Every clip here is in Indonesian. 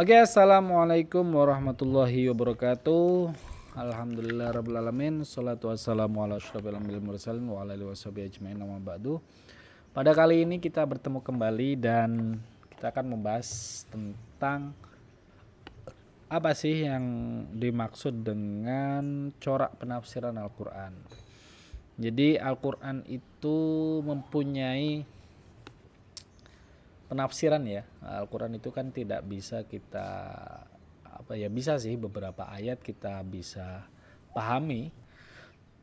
Oke, assalamualaikum warahmatullahi wabarakatuh. Alhamdulillah rabbil alamin. Shalatu wassalamu ala asyrofil anbiya'i wal mursalin wa ala alihi washabihi ajmain, amma ba'du. Pada kali ini kita bertemu kembali dan kita akan membahas tentang apa sih yang dimaksud dengan corak penafsiran Al-Qur'an. Jadi Al-Qur'an itu mempunyai penafsiran ya. Al-Quran itu kan tidak bisa kita bisa sih beberapa ayat kita bisa pahami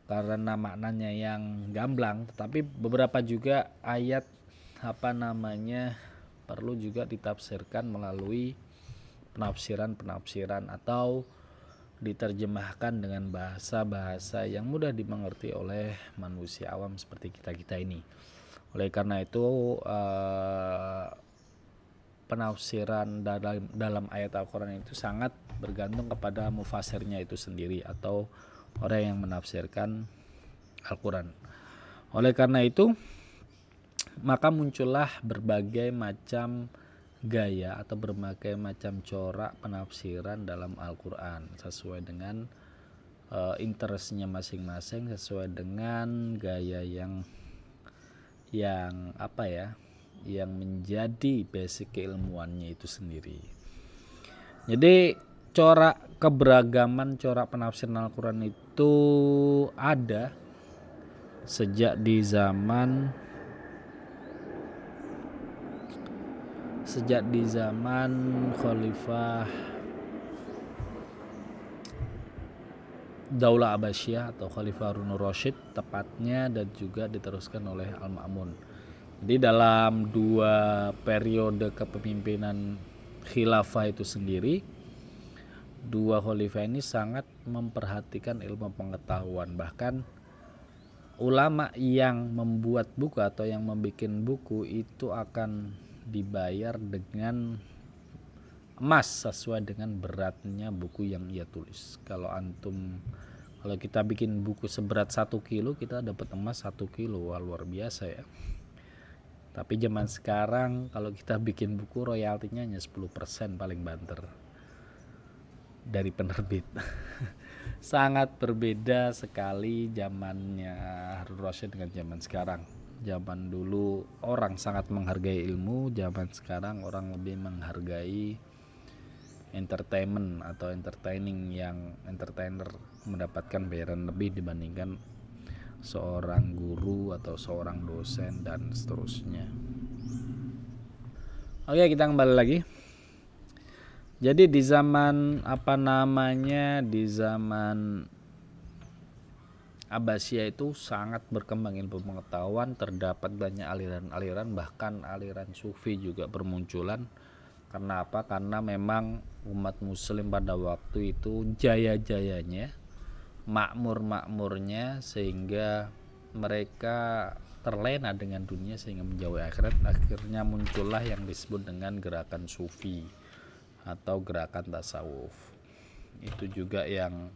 karena maknanya yang gamblang, tetapi beberapa juga ayat perlu juga ditafsirkan melalui penafsiran atau diterjemahkan dengan bahasa-bahasa yang mudah dimengerti oleh manusia awam seperti kita ini. Oleh karena itu penafsiran dalam ayat Al-Quran itu sangat bergantung kepada mufasirnya itu sendiri atau orang yang menafsirkan Al-Quran. Oleh karena itu maka muncullah berbagai macam gaya atau berbagai macam corak penafsiran dalam Al-Quran sesuai dengan interestnya masing-masing, sesuai dengan gaya yang menjadi basic keilmuannya itu sendiri. Jadi keberagaman corak penafsiran Al-Quran itu ada sejak di zaman Khalifah Daulah Abbasiyah atau Khalifah Harun Ar-Rasyid tepatnya, dan juga diteruskan oleh Al-Ma'mun. Jadi dalam dua periode kepemimpinan khilafah itu sendiri, dua khalifah ini sangat memperhatikan ilmu pengetahuan. Bahkan ulama yang membuat buku atau yang membuat buku itu akan dibayar dengan emas sesuai dengan beratnya buku yang ia tulis. Kalau kita bikin buku seberat 1 kilo, kita dapat emas 1 kilo. Wah, luar biasa ya. Tapi zaman sekarang kalau kita bikin buku, royaltinya hanya 10% paling banter dari penerbit. Sangat berbeda sekali zamannya Harun Rasyid dengan zaman sekarang. Zaman dulu orang sangat menghargai ilmu, zaman sekarang orang lebih menghargai entertainment atau entertaining, yang entertainer mendapatkan bayaran lebih dibandingkan seorang guru atau seorang dosen dan seterusnya. Oke, kita kembali lagi. Jadi di zaman di zaman Abbasiyah itu sangat berkembang ilmu pengetahuan, terdapat banyak aliran-aliran, bahkan aliran sufi juga bermunculan. Karena apa? Karena memang umat muslim pada waktu itu jaya-jayanya, makmurnya, sehingga mereka terlena dengan dunia sehingga menjauhi akhirat. Akhirnya muncullah yang disebut dengan gerakan sufi atau gerakan tasawuf. Itu juga yang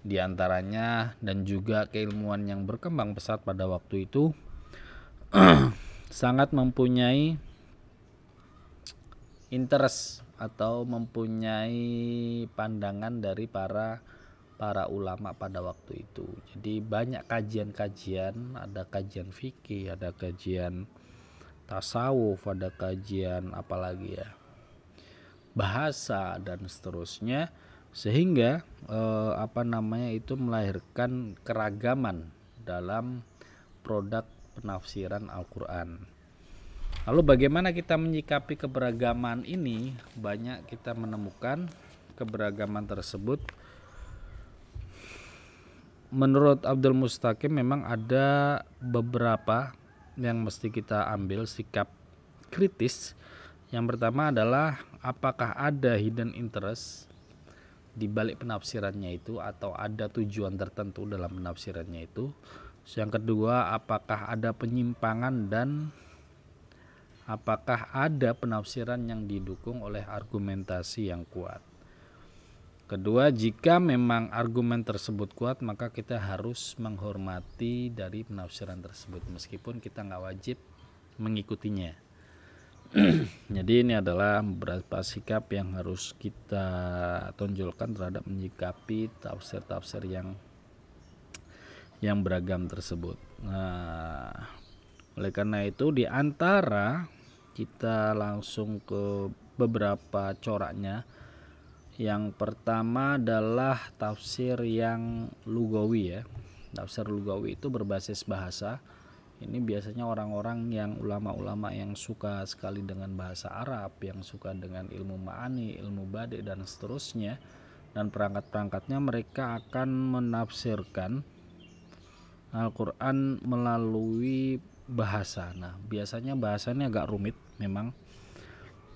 diantaranya, dan juga keilmuan yang berkembang pesat pada waktu itu sangat mempunyai interest atau mempunyai pandangan dari para ulama pada waktu itu. Jadi banyak kajian-kajian, ada kajian fikih, ada kajian tasawuf, ada kajian bahasa dan seterusnya, sehingga itu melahirkan keragaman dalam produk penafsiran Al-Quran. Lalu bagaimana kita menyikapi keberagaman ini? Banyak kita menemukan keberagaman tersebut. Menurut Abdul Mustaqim memang ada beberapa yang mesti kita ambil sikap kritis. Yang pertama adalah apakah ada hidden interest di balik penafsirannya itu, atau ada tujuan tertentu dalam penafsirannya itu. Yang kedua, apakah ada penyimpangan, dan apakah ada penafsiran yang didukung oleh argumentasi yang kuat. Kedua, jika memang argumen tersebut kuat, maka kita harus menghormati dari penafsiran tersebut meskipun kita nggak wajib mengikutinya. Jadi ini adalah beberapa sikap yang harus kita tonjolkan terhadap menyikapi tafsir-tafsir yang beragam tersebut. Nah, oleh karena itu di antara kita langsung ke beberapa coraknya. Yang pertama adalah tafsir yang lugawi ya. Tafsir lugawi itu berbasis bahasa. Ini biasanya orang-orang yang ulama-ulama yang suka sekali dengan bahasa Arab, yang suka dengan ilmu ma'ani, ilmu badi dan seterusnya, dan perangkat-perangkatnya, mereka akan menafsirkan Al-Quran melalui bahasa. Nah, biasanya bahasanya agak rumit memang.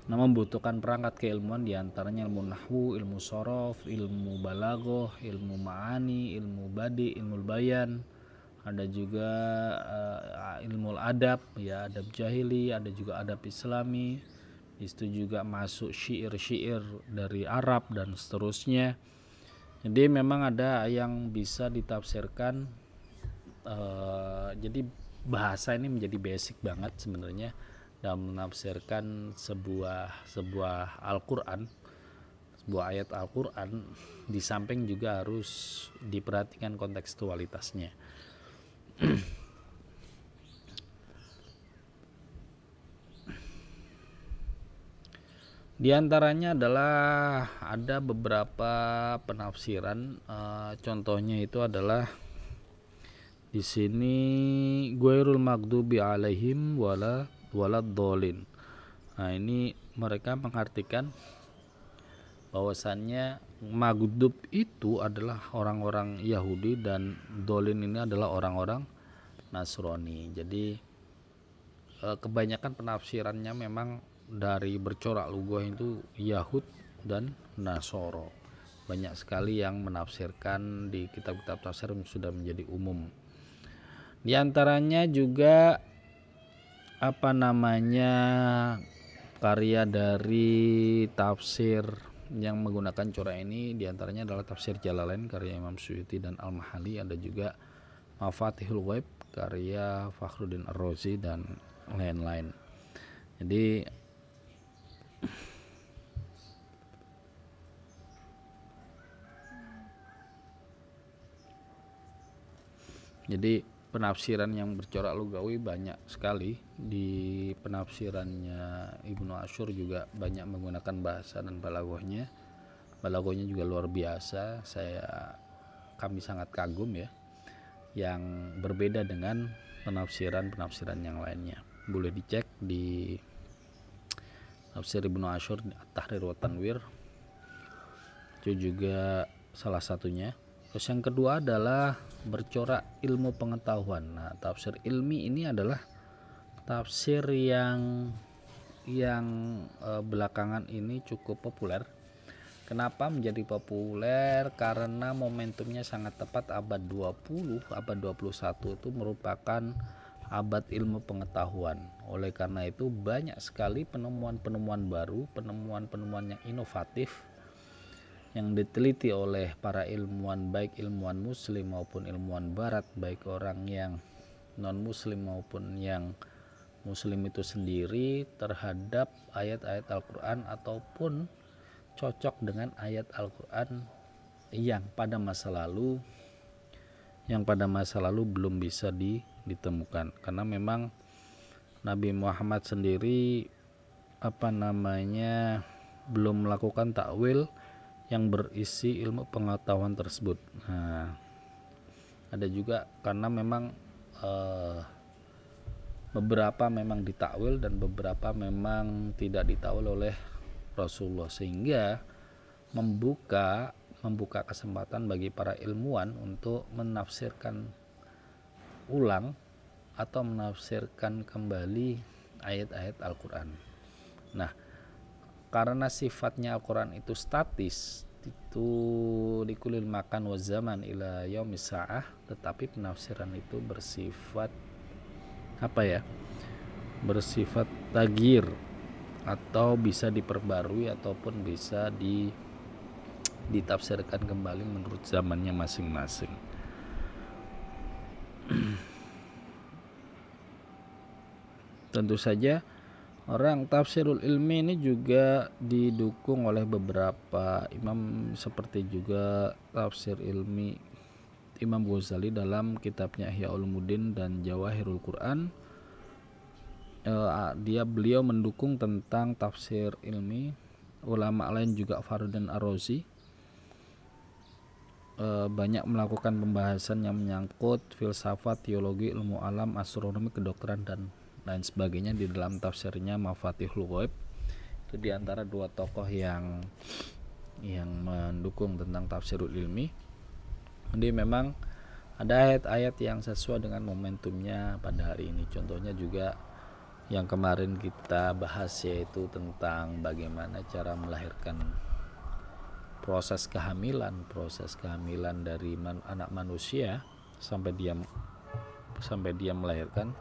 Nah, membutuhkan perangkat keilmuan diantaranya ilmu nahwu, ilmu sorof, ilmu balagoh, ilmu ma'ani, ilmu badi, ilmu bayan. Ada juga ilmu adab ya, adab jahili, ada juga adab islami. Di situ juga masuk syair-syair dari Arab dan seterusnya. Jadi memang ada yang bisa ditafsirkan. Jadi bahasa ini menjadi basic banget sebenarnya dalam menafsirkan sebuah Al-Quran, sebuah ayat Al-Quran. Di samping juga harus diperhatikan kontekstualitasnya. Di antaranya adalah ada beberapa penafsiran, contohnya itu adalah di sini ghairul maghdubi alaihim waladdallin. Nah, ini mereka mengartikan bahwasannya maghdub itu adalah orang-orang Yahudi dan dolin ini adalah orang-orang Nasrani. Jadi kebanyakan penafsirannya memang dari bercorak lughah itu Yahud dan Nasoro. Banyak sekali yang menafsirkan di kitab-kitab tafsir yang sudah menjadi umum. Di antaranya juga karya dari tafsir yang menggunakan corak ini, diantaranya adalah tafsir Jalalain karya Imam Suyuti dan Al-Mahali. Ada juga Mafatihul Ghaib karya Fakhruddin Ar-Razi dan lain-lain. Jadi penafsiran yang bercorak lugawi banyak sekali. Di penafsirannya Ibnu Asyur juga banyak menggunakan bahasa dan balaghahnya. Balaghahnya juga luar biasa. Kami sangat kagum ya, yang berbeda dengan penafsiran yang lainnya. Boleh dicek di tafsir Ibnu Asyur At-Tahrir wa Tanwir, itu juga salah satunya. Terus yang kedua adalah bercorak ilmu pengetahuan. Nah, tafsir ilmi ini adalah tafsir yang belakangan ini cukup populer. Kenapa menjadi populer? Karena momentumnya sangat tepat. Abad 20, abad 21 itu merupakan abad ilmu pengetahuan. Oleh karena itu banyak sekali penemuan-penemuan baru, penemuan-penemuan yang inovatif yang diteliti oleh para ilmuwan, baik ilmuwan muslim maupun ilmuwan barat, baik orang yang non muslim maupun yang muslim itu sendiri, terhadap ayat-ayat Al-Quran ataupun cocok dengan ayat Al-Quran yang pada masa lalu belum bisa ditemukan. Karena memang Nabi Muhammad sendiri belum melakukan takwil yang berisi ilmu pengetahuan tersebut. Nah, ada juga karena memang beberapa memang ditakwil dan beberapa memang tidak ditakwil oleh Rasulullah, sehingga membuka kesempatan bagi para ilmuwan untuk menafsirkan ulang atau menafsirkan kembali ayat-ayat Al-Quran. Nah, karena sifatnya Al-Quran itu statis, itu dikulil makan wa zaman ila yaumis sa'ah, tetapi penafsiran itu bersifat bersifat tagir, atau bisa diperbarui ataupun bisa ditafsirkan kembali menurut zamannya masing-masing. Tentu saja Orang tafsirul ilmi ini juga didukung oleh beberapa imam seperti juga tafsir ilmi Imam Ghazali dalam kitabnya Ihya Ulumuddin dan Jawahirul Quran. Beliau mendukung tentang tafsir ilmi. Ulama lain juga Faruddin Ar-Razi banyak melakukan pembahasan yang menyangkut filsafat, teologi, ilmu alam, astronomi, kedokteran dan lain sebagainya di dalam tafsirnya Mafatihul Ghaib. Itu diantara dua tokoh yang mendukung tentang tafsirul ilmi. Jadi memang ada ayat-ayat yang sesuai dengan momentumnya pada hari ini. Contohnya juga yang kemarin kita bahas, yaitu tentang bagaimana cara melahirkan proses kehamilan dari anak manusia sampai dia melahirkan.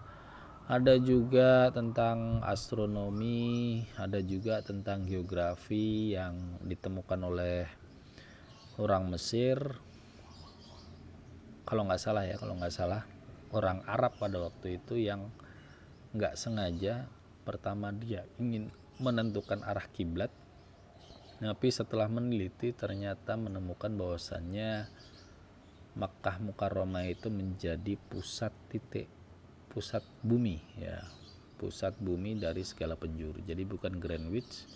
Ada juga tentang astronomi, ada juga tentang geografi yang ditemukan oleh orang Mesir, kalau nggak salah orang Arab pada waktu itu, yang nggak sengaja pertama dia ingin menentukan arah kiblat, tapi setelah meneliti ternyata menemukan bahwasannya Makkah Mukarramah itu menjadi pusat bumi ya, pusat bumi dari segala penjuru. Jadi bukan Greenwich.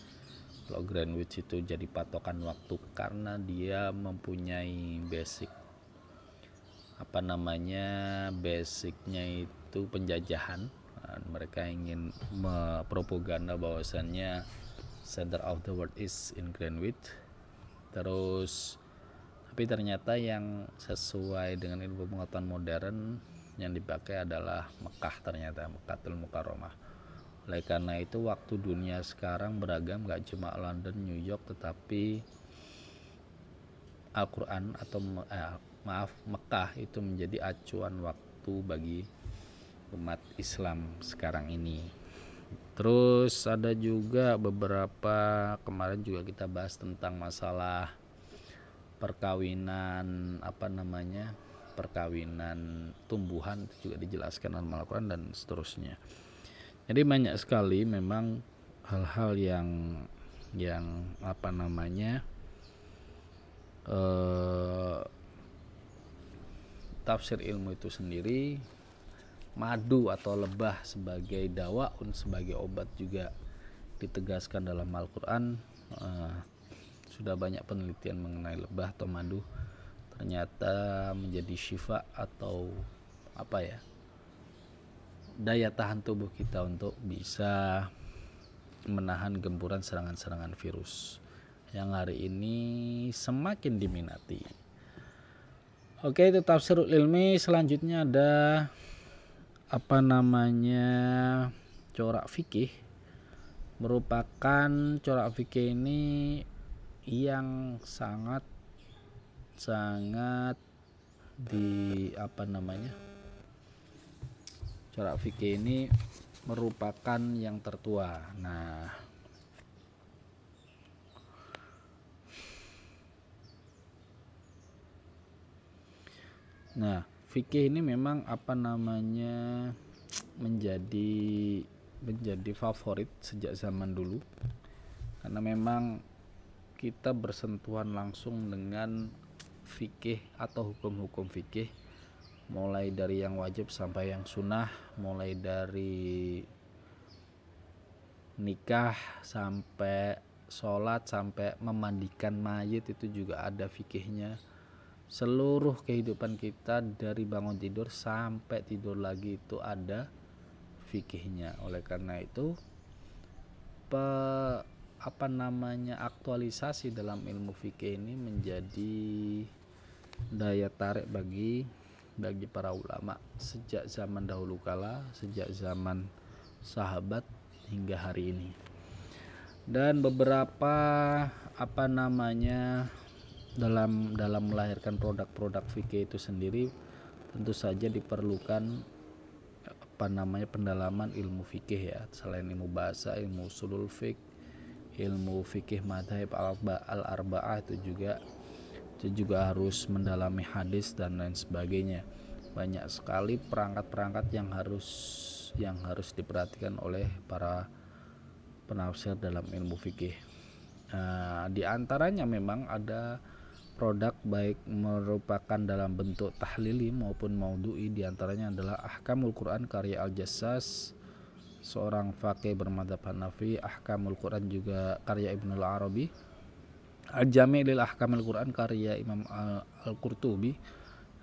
Kalau Greenwich itu jadi patokan waktu karena dia mempunyai basicnya itu penjajahan. Mereka ingin mempropaganda bahwasannya center of the world is in Greenwich. Tapi ternyata yang sesuai dengan ilmu pengetahuan modern yang dipakai adalah Mekah, ternyata Mekkatul Mukarramah. Oleh karena itu waktu dunia sekarang beragam, gak cuma London, New York, tetapi Al-Quran Mekah itu menjadi acuan waktu bagi umat Islam sekarang ini. Terus ada juga beberapa, kemarin juga kita bahas tentang masalah perkawinan tumbuhan, itu juga dijelaskan dalam Al-Quran dan seterusnya. Jadi banyak sekali memang hal-hal yang tafsir ilmu itu sendiri. Madu atau lebah sebagai dawaun, sebagai obat juga ditegaskan dalam Al-Quran. Sudah banyak penelitian mengenai lebah atau madu, ternyata menjadi syifa atau daya tahan tubuh kita untuk bisa menahan gempuran serangan-serangan virus yang hari ini semakin diminati. Oke, itu tafsirul ilmi. Selanjutnya ada corak fikih. Merupakan corak fikih ini yang sangat corak fikih ini merupakan yang tertua. Nah, fikih ini memang menjadi favorit sejak zaman dulu, karena memang kita bersentuhan langsung dengan fikih atau hukum-hukum fikih, mulai dari yang wajib sampai yang sunnah, mulai dari nikah sampai sholat sampai memandikan mayit, itu juga ada fikihnya. Seluruh kehidupan kita dari bangun tidur sampai tidur lagi itu ada fikihnya. Oleh karena itu aktualisasi dalam ilmu fikih ini menjadi daya tarik bagi para ulama sejak zaman dahulu kala, sejak zaman sahabat hingga hari ini. Dan beberapa dalam melahirkan produk-produk fikih itu sendiri tentu saja diperlukan pendalaman ilmu fikih ya. Selain ilmu bahasa, ilmu usulul fiqh, ilmu fikih madhab al-arba'ah, itu juga harus mendalami hadis dan lain sebagainya. Banyak sekali perangkat-perangkat yang harus diperhatikan oleh para penafsir dalam ilmu fikih. Di antaranya memang ada produk baik merupakan dalam bentuk tahlili maupun maudhu'i. Di antaranya adalah Ahkamul Quran karya Al-Jassas, seorang faqih bermadzhab Hanafi. Ahkamul Quran juga karya Ibnul Arabi. Al-Jami' lil Ahkamul Quran karya Imam Al-Qurtubi.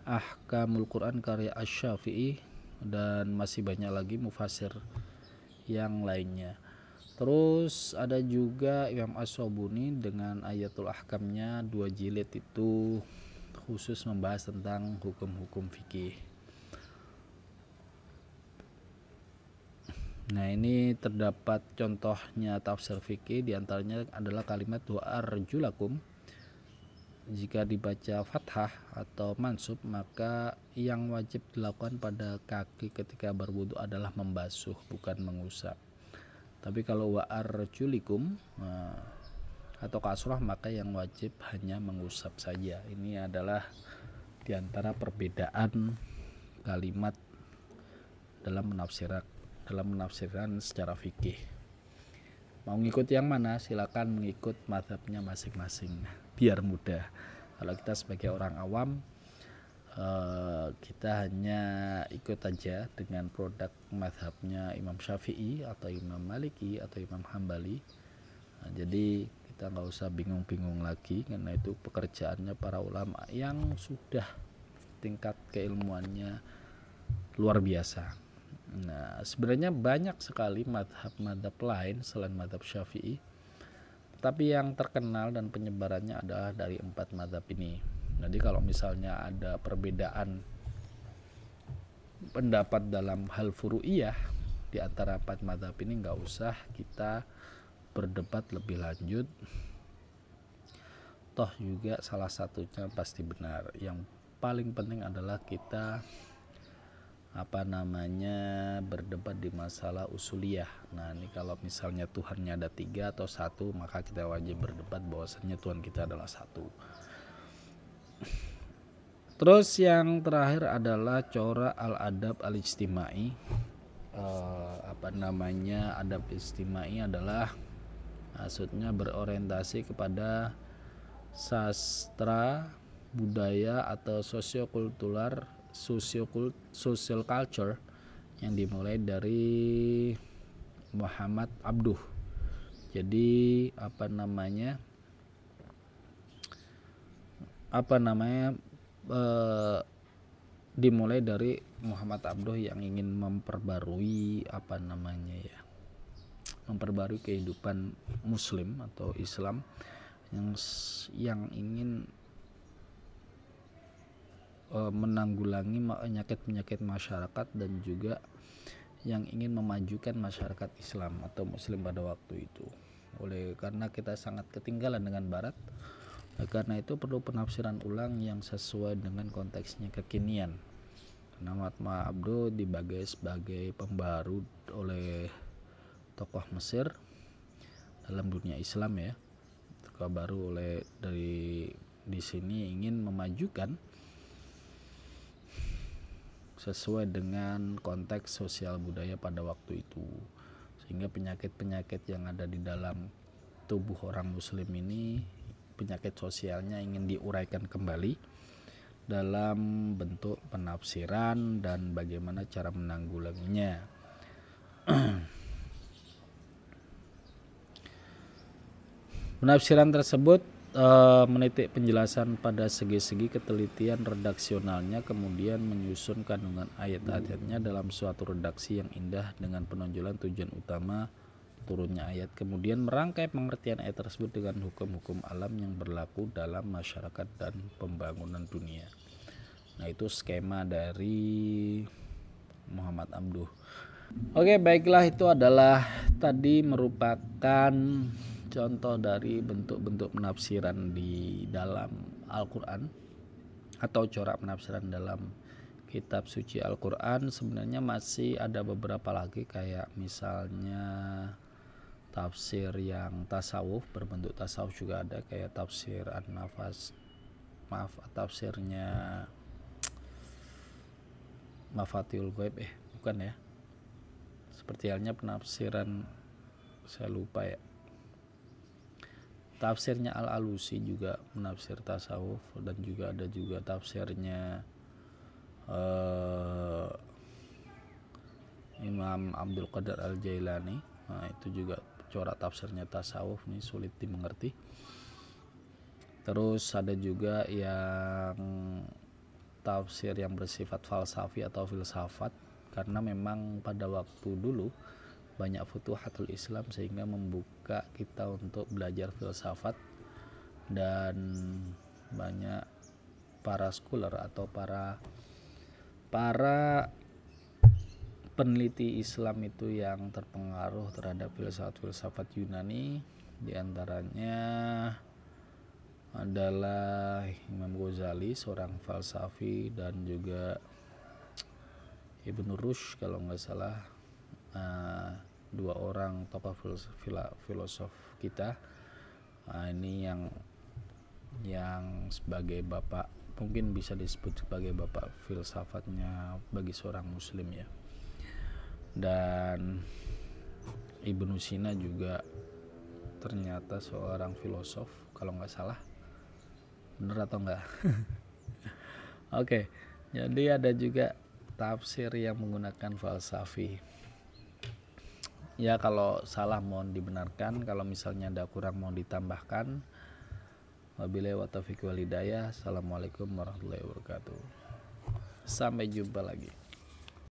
Ahkamul Quran karya Asy-Syafi'i, dan masih banyak lagi mufassir yang lainnya. Terus ada juga Imam As-Sabuni dengan Ayatul Ahkamnya 2 jilid, itu khusus membahas tentang hukum-hukum fikih. Nah, ini terdapat contohnya tafsir fikih, diantaranya adalah kalimat wa arjulakum. Jika dibaca fathah atau mansub, maka yang wajib dilakukan pada kaki ketika berwudu adalah membasuh, bukan mengusap. Tapi kalau wa arjulikum atau kasrah, maka yang wajib hanya mengusap saja. Ini adalah diantara perbedaan kalimat dalam menafsirkan secara fikih. Mau ngikut yang mana? Silakan mengikut mazhabnya masing-masing biar mudah. Kalau kita sebagai orang awam, kita hanya ikut aja dengan produk mazhabnya Imam Syafi'i atau Imam Maliki atau Imam Hambali. Jadi kita nggak usah bingung-bingung lagi, karena itu pekerjaannya para ulama yang sudah tingkat keilmuannya luar biasa. Nah, sebenarnya banyak sekali mazhab-mazhab lain selain mazhab Syafi'i, tapi yang terkenal dan penyebarannya adalah dari 4 mazhab ini. Jadi kalau misalnya ada perbedaan pendapat dalam hal furu'iyah di antara 4 mazhab ini, nggak usah kita berdebat lebih lanjut, toh juga salah satunya pasti benar. Yang paling penting adalah kita berdebat di masalah usuliyah. Nah, ini kalau misalnya Tuhannya ada 3 atau 1, maka kita wajib berdebat bahwasanya Tuhan kita adalah 1. Terus yang terakhir adalah corak al-adab al-ijtimai. Adab ijtimai adalah maksudnya berorientasi kepada sastra, budaya atau social culture yang dimulai dari Muhammad Abduh. Jadi dimulai dari Muhammad Abduh yang ingin memperbarui memperbarui kehidupan Muslim atau Islam, yang ingin menanggulangi penyakit-penyakit masyarakat, dan juga yang ingin memajukan masyarakat Islam atau Muslim pada waktu itu. Karena kita sangat ketinggalan dengan Barat, karena itu perlu penafsiran ulang yang sesuai dengan konteksnya kekinian. Karena Muhammad Abduh dibagai sebagai pembaru oleh tokoh Mesir dalam dunia Islam ya. Tokoh baru di sini ingin memajukan sesuai dengan konteks sosial budaya pada waktu itu, sehingga penyakit-penyakit yang ada di dalam tubuh orang Muslim ini, penyakit sosialnya ingin diuraikan kembali dalam bentuk penafsiran dan bagaimana cara menanggulanginya. Penafsiran tersebut menitik penjelasan pada segi-segi ketelitian redaksionalnya, kemudian menyusun kandungan ayat-ayatnya dalam suatu redaksi yang indah dengan penonjolan tujuan utama turunnya ayat, kemudian merangkai pengertian ayat tersebut dengan hukum-hukum alam yang berlaku dalam masyarakat dan pembangunan dunia. Nah, itu skema dari Muhammad Abduh. Oke, baiklah, itu adalah tadi merupakan contoh dari bentuk-bentuk penafsiran di dalam Al-Quran atau corak penafsiran dalam kitab suci Al-Quran. Sebenarnya masih ada beberapa lagi, kayak misalnya tafsir yang tasawuf, berbentuk tasawuf juga ada, kayak tafsir An-Nafas, tafsirnya Mafatihul Ghaib, bukan ya, seperti halnya penafsiran saya lupa ya. Tafsirnya Al-Alusi juga menafsir tasawuf, dan juga ada juga tafsirnya Imam Abdul Qadir Al-Jailani. Nah, itu juga corak tafsirnya tasawuf, nih sulit dimengerti. Terus ada juga yang tafsir yang bersifat falsafi atau filsafat, karena memang pada waktu dulu banyak futuhatul Islam sehingga membuka kita untuk belajar filsafat, dan banyak para scholar atau para peneliti Islam itu yang terpengaruh terhadap filsafat Yunani. Diantaranya adalah Imam Ghazali, seorang falsafi, dan juga Ibnu Rushd kalau nggak salah, dua orang tokoh filosof kita. Ini yang sebagai bapak, mungkin bisa disebut sebagai bapak filsafatnya bagi seorang muslim ya. Dan Ibnu Sina juga ternyata seorang filosof kalau nggak salah, bener atau enggak? Oke, jadi ada juga tafsir yang menggunakan falsafi. Ya kalau salah mohon dibenarkan, kalau misalnya ada kurang mohon ditambahkan. Wabillahi wa taufiq wal hidayah. Assalamualaikum warahmatullahi wabarakatuh. Sampai jumpa lagi.